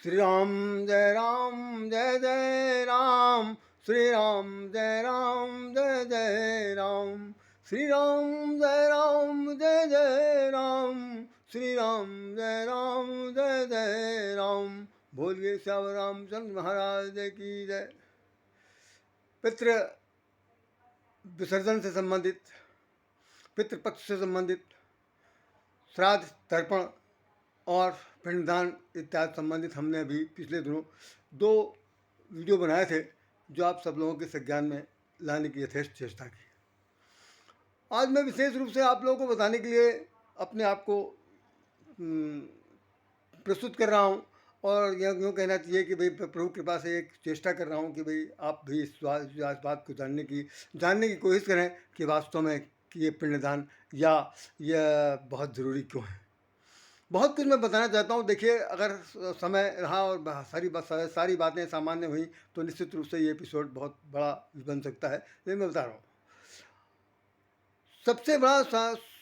श्री राम जय जय राम, श्री राम जय जय राम, श्री राम जय जय राम, श्री राम जय राम। बोलिए श्याम रामचंद्र महाराज की जय। पितृ विसर्जन से संबंधित, पितृपक्ष से संबंधित, श्राद्ध तर्पण और पिंडदान इत्यादि संबंधित हमने अभी पिछले दिनों 2 वीडियो बनाए थे जो आप सब लोगों के संज्ञान में लाने की यथेष्ट चेष्टा की। आज मैं विशेष रूप से आप लोगों को बताने के लिए अपने आप को प्रस्तुत कर रहा हूँ और यह यूँ कहना चाहिए कि भाई प्रभु कृपा से एक चेष्टा कर रहा हूँ कि भाई आप भी इस बात को जानने की कोशिश करें कि वास्तव में कि ये पिंडदान या यह बहुत ज़रूरी क्यों है। बहुत कुछ मैं बताना चाहता हूँ। देखिए, अगर समय रहा और सारी बातें सामान्य हुई तो निश्चित रूप से ये एपिसोड बहुत बड़ा बन सकता है, लेकिन मैं बता रहा हूँ।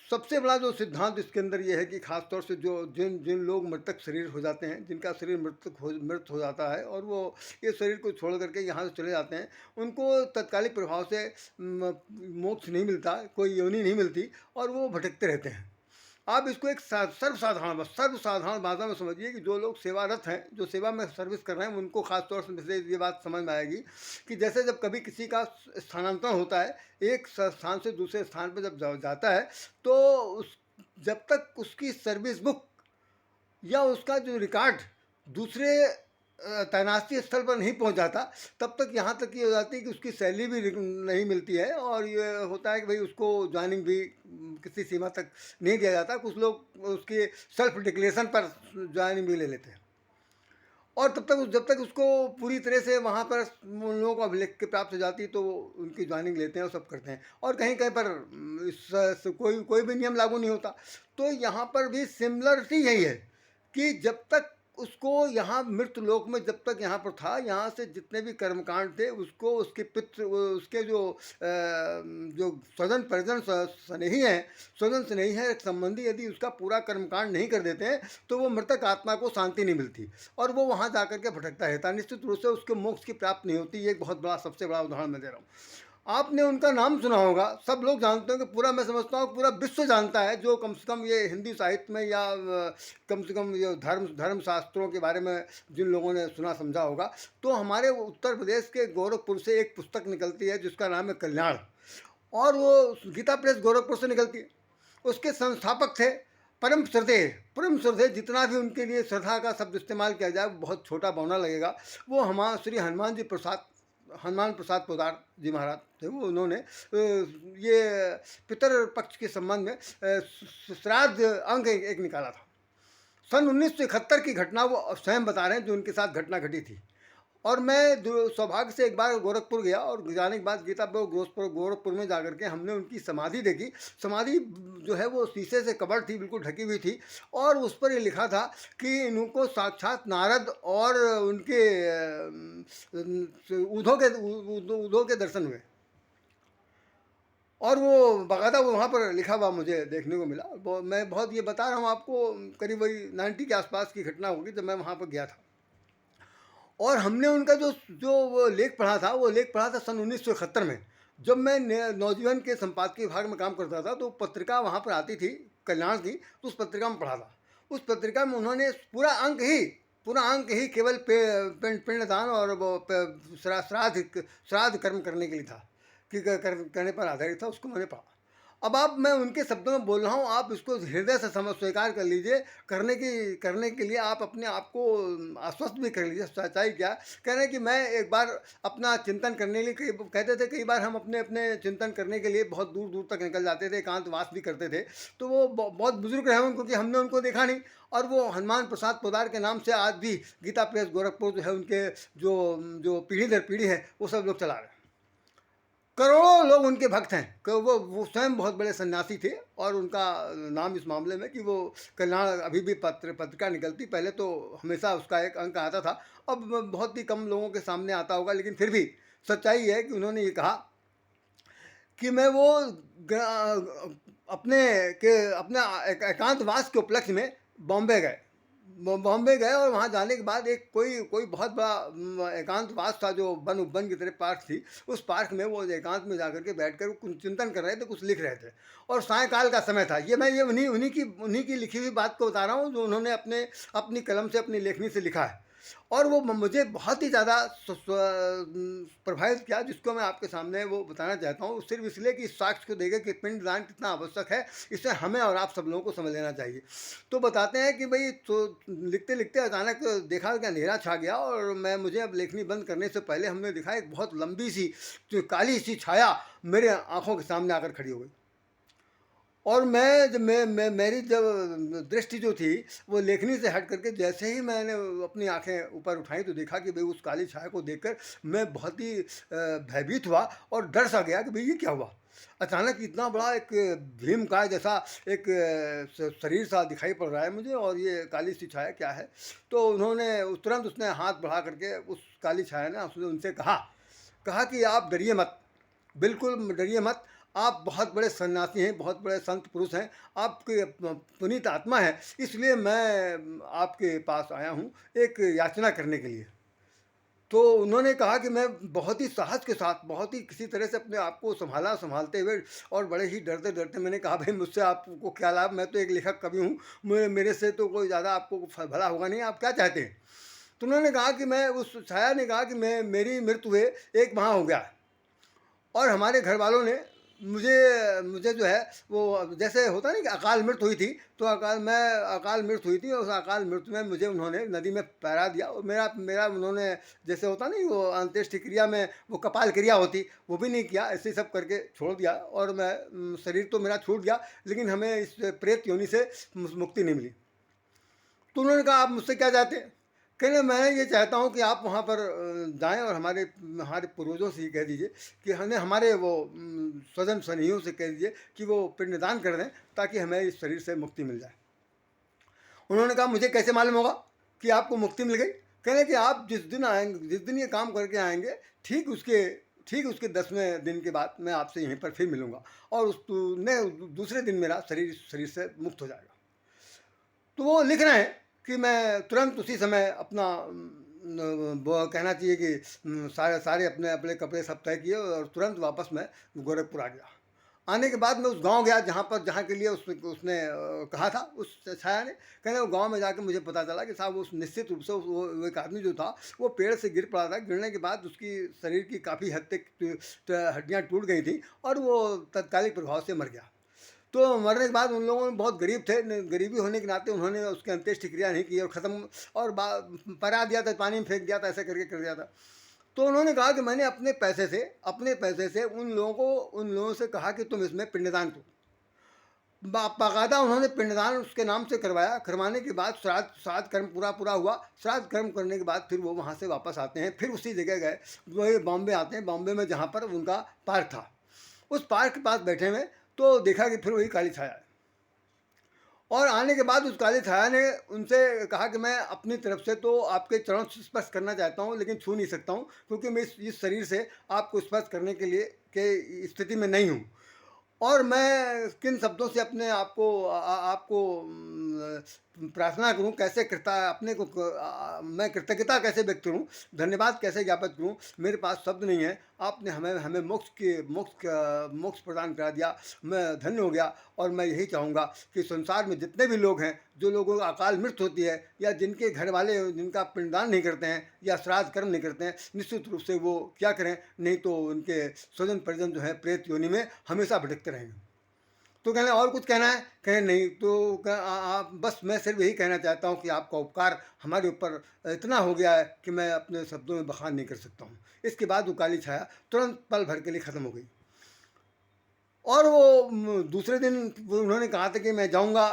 सबसे बड़ा जो सिद्धांत इसके अंदर ये है कि खास तौर से जो जिन लोग मृतक शरीर हो जाते हैं, जिनका शरीर मृत हो जाता है और वो ये शरीर को छोड़ करके यहाँ से चले जाते हैं, उनको तत्कालिक प्रभाव से मोक्ष नहीं मिलता, कोई योनि नहीं मिलती और वो भटकते रहते हैं। आप इसको एक सर्वसाधारण भाषा में समझिए कि जो लोग सेवारत हैं, जो सेवा में सर्विस कर रहे हैं, उनको खास तौर से ये बात समझ में आएगी कि जैसे जब कभी किसी का स्थानांतरण होता है, एक स्थान से दूसरे स्थान पर जब जाता है, तो जब तक उसकी सर्विस बुक या उसका जो रिकॉर्ड दूसरे तैनाती स्थल पर नहीं पहुंच जाता, तब तक यहाँ तक ये हो जाती है कि उसकी सैलरी भी नहीं मिलती है और ये होता है कि भाई उसको ज्वाइनिंग भी किसी सीमा तक नहीं दिया जाता। कुछ लोग उसके सेल्फ डिक्लेरेशन पर ज्वाइनिंग भी ले लेते हैं और जब तक उसको पूरी तरह से वहाँ पर उन लोगों को अभिलेख के प्राप्त हो जाती है तो उनकी ज्वाइनिंग लेते हैं और सब करते हैं और कहीं कहीं पर कोई भी नियम लागू नहीं होता। तो यहाँ पर भी सिमिलरिटी यही है कि जब तक उसको यहाँ मृत लोक में जब तक यहाँ पर था, यहाँ से जितने भी कर्मकांड थे उसको उसके पितृ उसके जो स्वजन परिजन स्नेही है संबंधी यदि उसका पूरा कर्मकांड नहीं कर देते हैं तो वो मृतक आत्मा को शांति नहीं मिलती और वो वहाँ जा करके भटकता रहता है। निश्चित रूप से उसके मोक्ष की प्राप्ति नहीं होती। ये एक बहुत बड़ा सबसे बड़ा उदाहरण मैं दे रहा हूँ। आपने उनका नाम सुना होगा, सब लोग जानते हैं कि पूरा, मैं समझता हूँ पूरा विश्व जानता है, जो कम से कम ये हिंदी साहित्य में या कम से कम ये धर्म शास्त्रों के बारे में जिन लोगों ने सुना समझा होगा, तो हमारे उत्तर प्रदेश के गोरखपुर से एक पुस्तक निकलती है जिसका नाम है कल्याण और वो गीता प्रेस गोरखपुर से निकलती है। उसके संस्थापक थे परम श्रद्धेय, जितना भी उनके लिए श्रद्धा का शब्द इस्तेमाल किया जाए बहुत छोटा बौना लगेगा, वो हमारे श्री हनुमान प्रसाद पोदार जी महाराज थे। वो उन्होंने ये पितर पक्ष के संबंध में श्राद्ध अंग एक निकाला था। सन 1971 की घटना वो स्वयं बता रहे हैं, जो उनके साथ घटना घटी थी। और मैं सौभाग्य से एक बार गोरखपुर गया और जाने के बाद गीता गोरखपुर में जाकर के हमने उनकी समाधि देखी। समाधि जो है वो शीशे से कवर थी, बिल्कुल ढकी हुई थी और उस पर ये लिखा था कि इनको साक्षात नारद और उनके उद्धव के दर्शन हुए और वो बाकायदा वहाँ पर लिखा हुआ मुझे देखने को मिला। मैं बहुत ये बता रहा हूँ आपको, करीब वही 90 के आसपास की घटना होगी जब मैं वहाँ पर गया था और हमने उनका जो वो लेख पढ़ा था सन 1971 में, जब मैं नौजीवन के संपादकीय विभाग में काम करता था। तो पत्रिका वहाँ पर आती थी कल्याण की, तो उस पत्रिका में पढ़ा था। उस पत्रिका में उन्होंने पूरा अंक ही केवल पिंडदान और वो श्राद्ध कर्म करने के लिए था कि करने पर आधारित था, उसको मैंने पढ़ा। अब मैं उनके शब्दों में बोल रहा हूँ, आप इसको हृदय से स्वीकार कर लीजिए। करने के लिए आप अपने आप को आश्वस्त भी कर लीजिए। सच्चाई क्या कह रहे हैं कि मैं एक बार अपना चिंतन करने के लिए कहते थे, कई बार हम अपने चिंतन करने के लिए बहुत दूर दूर तक निकल जाते थे, एकांतवास भी करते थे। तो वो बहुत बुजुर्ग रहे हैं, क्योंकि हमने उनको देखा नहीं और वो हनुमान प्रसाद पोदार के नाम से आज भी गीता प्रेस गोरखपुर जो है उनके जो पीढ़ी दर पीढ़ी है वो सब लोग चला रहे हैं। करोड़ों लोग उनके भक्त हैं। वो स्वयं बहुत बड़े सन्यासी थे और उनका नाम इस मामले में कि वो कल्याण अभी भी पत्रिका निकलती, पहले तो हमेशा उसका एक अंक आता था, अब बहुत ही कम लोगों के सामने आता होगा, लेकिन फिर भी सच्चाई है कि उन्होंने ये कहा कि मैं वो अपने एकांतवास के उपलक्ष्य में बॉम्बे गए। बॉम्बे गए और वहाँ जाने के बाद एक कोई कोई बहुत बड़ा एकांतवास था, जो वन की तरह पार्क थी। उस पार्क में वो एकांत में जाकर के बैठकर वो कुछ चिंतन कर रहे थे, कुछ लिख रहे थे, और सायंकाल का समय था। ये उन्हीं की लिखी हुई बात को बता रहा हूँ, जो उन्होंने अपनी कलम से, अपनी लेखनी से लिखा है। और वो मुझे बहुत ही ज़्यादा प्रभावित किया, जिसको मैं आपके सामने वो बताना चाहता हूँ, सिर्फ इसलिए कि इस साक्ष्य को देखें कि पिंडदान कितना आवश्यक है। इसे हमें और आप सब लोगों को समझ लेना चाहिए। तो बताते हैं कि भाई, तो लिखते लिखते अचानक देखा कि अंधेरा छा गया, और मुझे अब लेखनी बंद करने से पहले हमने देखा एक बहुत लंबी सी, जो काली सी छाया मेरे आंखों के सामने आकर खड़ी हो गई। और मेरी जब दृष्टि जो थी, वो लेखनी से हट करके जैसे ही मैंने अपनी आंखें ऊपर उठाई, तो देखा कि भाई उस काली छाया को देखकर मैं बहुत ही भयभीत हुआ और डर सा गया कि भाई ये क्या हुआ। अचानक इतना बड़ा एक भीमकाय जैसा एक शरीर सा दिखाई पड़ रहा है मुझे, और ये काली सी छाया क्या है। तो तुरंत उसने हाथ बढ़ा करके, उस काली छाया ने उसने उनसे कहा कि आप डरिए मत, बिल्कुल डरिए मत। आप बहुत बड़े सन्यासी हैं, बहुत बड़े संत पुरुष हैं, आपके पुनीत आत्मा है, इसलिए मैं आपके पास आया हूँ एक याचना करने के लिए। तो उन्होंने कहा कि मैं बहुत ही साहस के साथ, बहुत ही किसी तरह से अपने आप को संभालते हुए, और बड़े ही डरते डरते मैंने कहा, भाई मुझसे आपको क्या लाभ, मैं तो एक लेखक कवि हूँ, मेरे से तो कोई ज़्यादा आपको भला होगा नहीं, आप क्या चाहते हैं। तो उन्होंने कहा कि मैं, उस छाया ने कहा कि मेरी मृत्यु हुए 1 माह हो गया, और हमारे घर वालों ने मुझे मुझे जो है वो, जैसे होता नहीं कि अकाल मृत्यु हुई थी, तो अकाल मृत्यु हुई थी, और उस अकाल मृत्यु में मुझे उन्होंने नदी में पैरा दिया, और मेरा मेरा उन्होंने, जैसे होता नहीं वो अंत्येष्टि क्रिया में वो कपाल क्रिया होती, वो भी नहीं किया, ऐसे सब करके छोड़ दिया। और शरीर तो मेरा छूट गया, लेकिन हमें इस प्रेत योनि से मुक्ति नहीं मिली। तो उन्होंने कहा, आप मुझसे क्या चाहते हैं। कहने, मैं ये चाहता हूँ कि आप वहाँ पर जाएं, और हमारे हमारे पूर्वजों से ये कह दीजिए कि हमें, हमारे वो स्वजन स्नेहियों से कह दीजिए कि वो पिंडदान कर दें, ताकि हमें इस शरीर से मुक्ति मिल जाए। उन्होंने कहा, मुझे कैसे मालूम होगा कि आपको मुक्ति मिल गई। कहने कि आप जिस दिन आएंगे, जिस दिन ये काम करके आएंगे, ठीक उसके 10वें दिन के बाद मैं आपसे यहीं पर फिर मिलूंगा, और दूसरे दिन मेरा शरीर से मुक्त हो जाएगा। तो वो लिख रहे हैं कि मैं तुरंत उसी समय अपना वो कहना चाहिए कि सारे अपने अपने कपड़े सब तय किए, और तुरंत वापस मैं गोरखपुर आ गया। आने के बाद मैं उस गांव गया जहाँ के लिए उसने कहा था, उस छाया ने। कहने वो गांव में जाकर मुझे पता चला कि साहब, उस निश्चित रूप से वो एक आदमी जो था, वो पेड़ से गिर पड़ा था। गिरने के बाद उसकी शरीर की काफ़ी हद तक हड्डियाँ टूट गई थी, और वो तत्कालिक प्रभाव से मर गया। तो मरने के बाद उन लोगों में बहुत गरीब थे, गरीबी होने के नाते उन्होंने उसकी अंत्येष्टि क्रिया नहीं की, और ख़त्म, और परा दिया था, पानी में फेंक दिया था, ऐसे करके कर दिया था। तो उन्होंने कहा कि मैंने अपने पैसे से उन लोगों से कहा कि तुम इसमें पिंडदान दो। बाकायदा उन्होंने पिंडदान उसके नाम से करवाया। करवाने के बाद श्राद्ध कर्म पूरा हुआ। श्राद्ध कर्म करने के बाद फिर वो वहाँ से वापस आते हैं, फिर उसी जगह गए, वही बॉम्बे आते हैं। बॉम्बे में जहाँ पर उनका पार्क था, उस पार्क के पास बैठे हुए, तो देखा कि फिर वही काली छाया है। और आने के बाद उस काली छाया ने उनसे कहा कि मैं अपनी तरफ से तो आपके चरण स्पर्श करना चाहता हूँ, लेकिन छू नहीं सकता हूँ, क्योंकि मैं इस शरीर से आपको स्पर्श करने के लिए के स्थिति में नहीं हूँ। और मैं किन शब्दों से अपने आपको प्रार्थना करूं, कैसे मैं कृतज्ञता कैसे व्यक्त करूं, धन्यवाद कैसे ज्ञापित करूं, मेरे पास शब्द नहीं है। आपने हमें मोक्ष प्रदान करा दिया, मैं धन्य हो गया। और मैं यही चाहूँगा कि संसार में जितने भी लोग हैं, जो लोगों को अकाल मृत्यु होती है, या जिनके घर वाले जिनका पिंडदान नहीं करते हैं, या श्राद्ध कर्म नहीं करते हैं, निश्चित रूप से वो क्या करें, नहीं तो उनके स्वजन परिजन जो है प्रेत योनि में हमेशा भटकते रहेंगे। तो कहने, और कुछ कहना है। कहे नहीं, तो आप बस, मैं सिर्फ यही कहना चाहता हूँ कि आपका उपकार हमारे ऊपर इतना हो गया है कि मैं अपने शब्दों में बखान नहीं कर सकता हूँ। इसके बाद वो काली छाया तुरंत पल भर के लिए ख़त्म हो गई। और वो दूसरे दिन उन्होंने कहा था कि मैं जाऊंगा,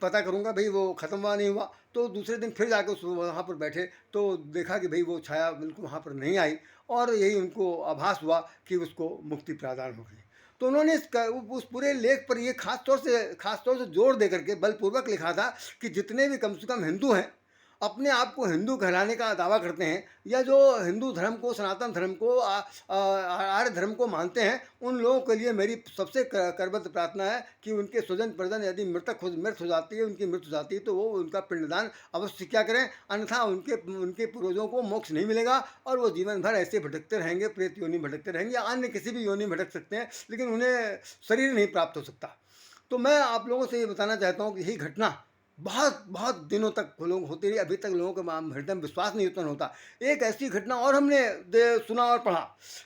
पता करूंगा भाई वो ख़त्म हुआ नहीं हुआ। तो दूसरे दिन फिर जाकर उस वहाँ पर बैठे, तो देखा कि भाई वो छाया बिल्कुल वहाँ पर नहीं आई, और यही उनको आभास हुआ कि उसको मुक्ति प्रदान हो गई। तो उन्होंने उस पूरे लेख पर ये खास तौर से जोर दे करके बलपूर्वक लिखा था कि जितने भी कम से कम हिंदू हैं, अपने आप को हिंदू कहलाने का दावा करते हैं या जो हिंदू धर्म को, सनातन धर्म को, आर्य धर्म को मानते हैं, उन लोगों के लिए मेरी सबसे करबद्ध प्रार्थना है कि उनके स्वजन परिजन यदि मृत हो जाती है, उनकी मृत्यु हो जाती है, तो वो उनका पिंडदान अवश्य क्या करें, अन्यथा उनके उनके पूर्वजों को मोक्ष नहीं मिलेगा और वो जीवन भर ऐसे भटकते रहेंगे, प्रेत योनि भटकते रहेंगे या अन्य किसी भी योनि भटक सकते हैं, लेकिन उन्हें शरीर नहीं प्राप्त हो सकता। तो मैं आप लोगों से ये बताना चाहता हूँ कि यही घटना बहुत बहुत दिनों तक लोग होती रही, अभी तक लोगों के हृदय में विश्वास नहीं उत्पन्न होता। एक ऐसी घटना और हमने सुना और पढ़ा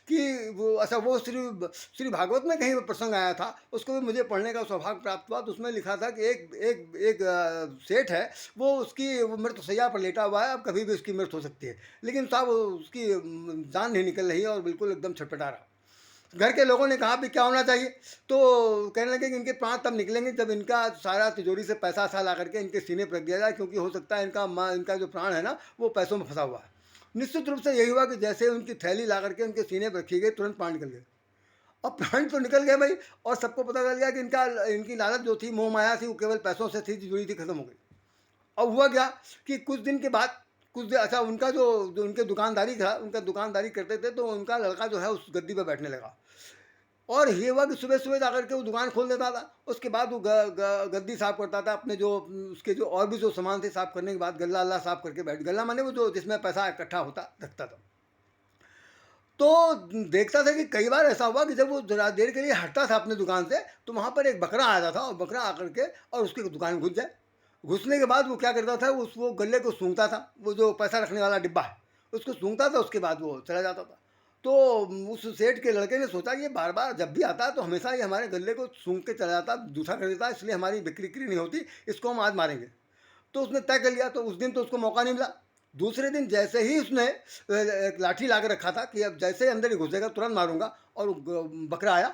कि वो अच्छा वो श्री श्री भागवत में कहीं प्रसंग आया था, उसको भी मुझे पढ़ने का सौभाग्य प्राप्त हुआ। तो उसमें लिखा था कि एक एक एक सेठ है, वो उसकी वो मृतशैया पर लेटा हुआ है, अब कभी भी उसकी मृत्यु हो सकती है, लेकिन साहब उसकी जान नहीं निकल रही है और बिल्कुल एकदम छटपटा रहा। घर के लोगों ने कहा भी क्या होना चाहिए, तो कहने लगे कि इनके प्राण तब निकलेंगे जब इनका सारा तिजोरी से पैसा सा ला करके इनके सीने पर रख दिया जाए, क्योंकि हो सकता है इनका जो प्राण है ना वो पैसों में फंसा हुआ है। निश्चित रूप से यही हुआ कि जैसे उनकी थैली ला करके उनके सीने पर रखी गई, तुरंत प्राण निकल गए। अब प्राण तो निकल गए भाई, और सबको पता चल गया कि इनकी लालच जो थी, मोह माया थी, वो केवल पैसों से थी, तिजोरी थी, खत्म हो गई। अब हुआ क्या कि कुछ दिन के बाद, कुछ दिन अच्छा उनका जो उनके दुकानदारी था, उनका दुकानदारी करते थे, तो उनका लड़का जो है उस गद्दी पर बैठने लगा, और ये हुआ कि सुबह सुबह जाकर के वो दुकान खोल देता था। उसके बाद वो गद्दी साफ करता था, अपने जो उसके जो और भी जो सामान थे साफ करने के बाद गल्ला अल्लाह साफ करके बैठ, गल्ला माने वो जो जिसमें पैसा इकट्ठा होता रखता था। तो देखता था कि कई बार ऐसा हुआ कि जब वो जरा देर के लिए हटता था अपने दुकान से, तो वहाँ पर एक बकरा आ जाता था, और बकरा आकर के और उसकी दुकान घुस जाए। घुसने के बाद वो क्या करता था, उस वो गल्ले को सूंघता था, वो जो पैसा रखने वाला डिब्बा है उसको सूंघता था, उसके बाद वो चला जाता था। तो उस सेठ के लड़के ने सोचा कि ये बार बार जब भी आता है तो हमेशा ये हमारे गले को सूंघ के चला जाता, जूठा कर देता है, इसलिए हमारी बिक्री नहीं होती, इसको हम आज मारेंगे। तो उसने तय कर लिया, तो उस दिन तो उसको मौका नहीं मिला। दूसरे दिन जैसे ही उसने एक लाठी ला के रखा था कि अब जैसे ही अंदर ही घुसेगा तुरंत मारूंगा, और बकरा आया